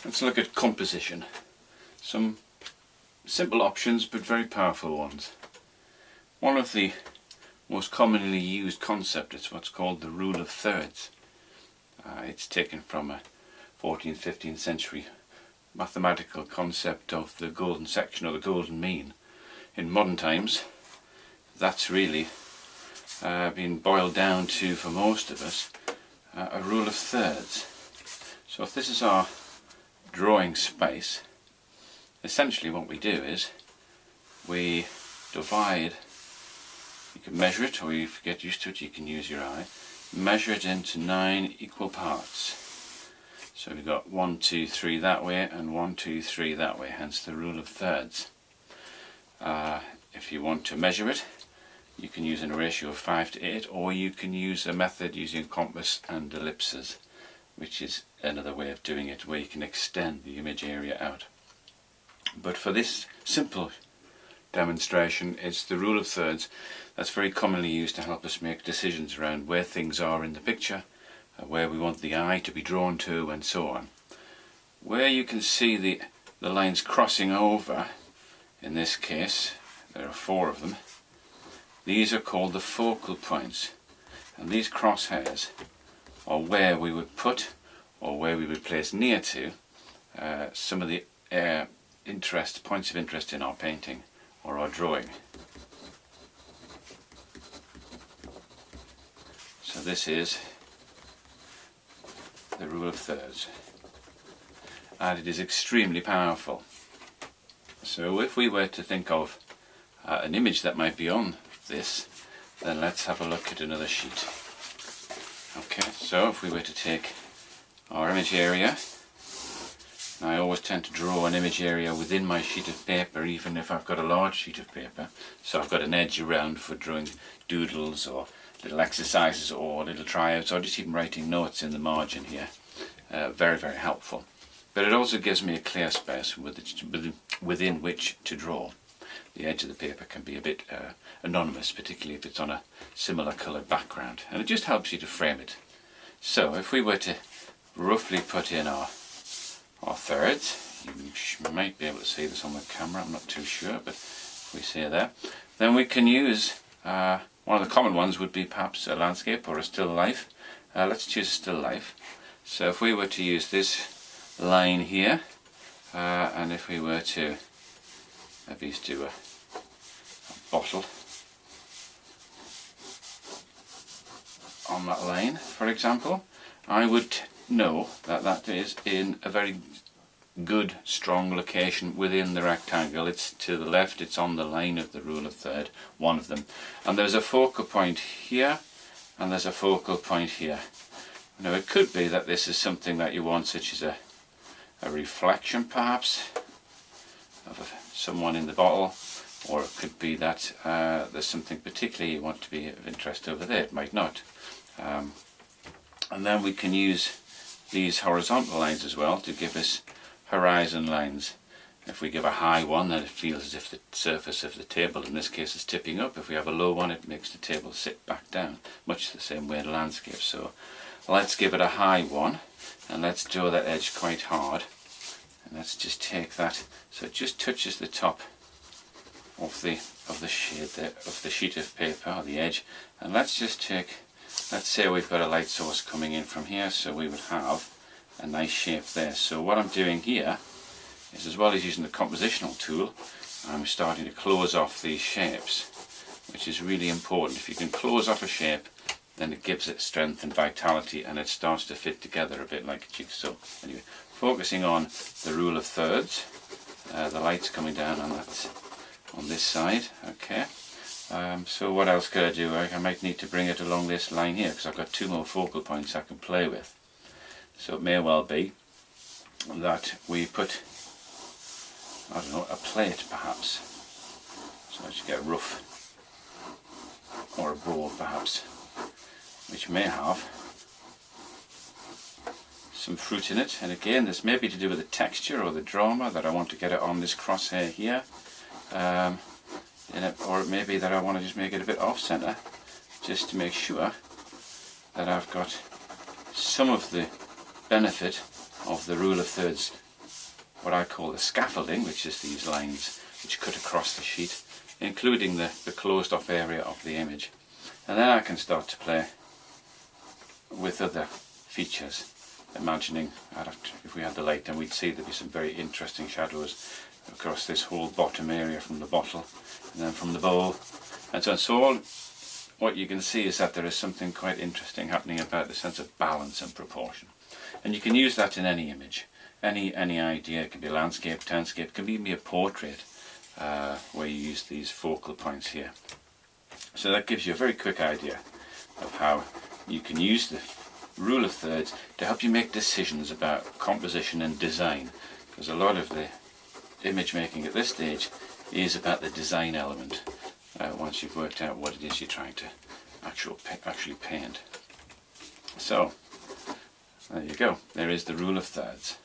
Let's look at composition. Some simple options but very powerful ones. One of the most commonly used concept is what's called the rule of thirds. It's taken from a 14th, 15th century mathematical concept of the golden section or the golden mean. In modern times, that's really been boiled down to, for most of us, a rule of thirds. So if this is our drawing space, essentially what we do is we divide. You can measure it, or if you get used to it you can use your eye. Measure it into 9 equal parts. So we've got 1, 2, 3 that way and 1, 2, 3 that way, hence the rule of thirds. If you want to measure it, you can use a ratio of 5 to 8, or you can use a method using compass and ellipses, which is another way of doing it where you can extend the image area out. But for this simple demonstration, it's the rule of thirds that's very commonly used to help us make decisions around where things are in the picture, where we want the eye to be drawn to, and so on. Where you can see the lines crossing over, in this case there are 4 of them, these are called the focal points, and these crosshairs are where we would put, or where we would place near to, some of the points of interest in our painting or our drawing. So this is the rule of thirds, and it is extremely powerful. So if we were to think of an image that might be on this, then let's have a look at another sheet. Okay, so if we were to take our image area, I always tend to draw an image area within my sheet of paper, even if I've got a large sheet of paper, so I've got an edge around for drawing doodles or little exercises or little tryouts, or just even writing notes in the margin here. Very, very helpful. But it also gives me a clear space within which to draw. The edge of the paper can be a bit anonymous, particularly if it's on a similar coloured background, and it just helps you to frame it. So if we were to roughly put in our thirds, you might be able to see this on the camera, I'm not too sure, but if we say there, then we can use, one of the common ones would be perhaps a landscape or a still life. Let's choose a still life. So if we were to use this line here, and if we were to maybe do a bottle on that line, for example, I would know that that is in a very good, strong location within the rectangle. It's to the left, it's on the line of the rule of third, one of them. And there's a focal point here, and there's a focal point here. Now it could be that this is something that you want, such as a reflection perhaps of someone in the bottle, or it could be that there's something particularly you want to be of interest over there. It might not. And then we can use these horizontal lines as well to give us horizon lines. If we give a high one, then it feels as if the surface of the table in this case is tipping up. If we have a low one, it makes the table sit back down, much the same way in landscape. So let's give it a high one, and let's draw that edge quite hard, and let's just take that so it just touches the top of the shade there, of the sheet of paper, or the edge. And let's just take, let's say we've got a light source coming in from here, so we would have a nice shape there. So what I'm doing here is, as well as using the compositional tool, I'm starting to close off these shapes, which is really important. If you can close off a shape, then it gives it strength and vitality, and it starts to fit together a bit like a jigsaw. Anyway, focusing on the rule of thirds, the light's coming down on that, on this side. Okay. So what else could I do? I might need to bring it along this line here, because I've got 2 more focal points I can play with. So it may well be that we put, I don't know, a plate perhaps. So I should get a rough, or a bowl perhaps, which may have some fruit in it. And again, this may be to do with the texture or the drama that I want to get it on this crosshair here. Or it may be that I want to just make it a bit off centre, just to make sure that I've got some of the benefit of the rule of thirds what I call the scaffolding, which is these lines which cut across the sheet, including the closed off area of the image. And then I can start to play with other features, imagining if we had the light, then we'd see there'd be some very interesting shadows across this whole bottom area from the bottle and then from the bowl and so on. So what you can see is that there is something quite interesting happening about the sense of balance and proportion. And you can use that in any image, any idea. It can be landscape, townscape, it can even be a portrait where you use these focal points here. So that gives you a very quick idea of how you can use the rule of thirds to help you make decisions about composition and design, because a lot of the image making at this stage is about the design element once you've worked out what it is you're trying to actually paint. So there you go, there is the rule of thirds.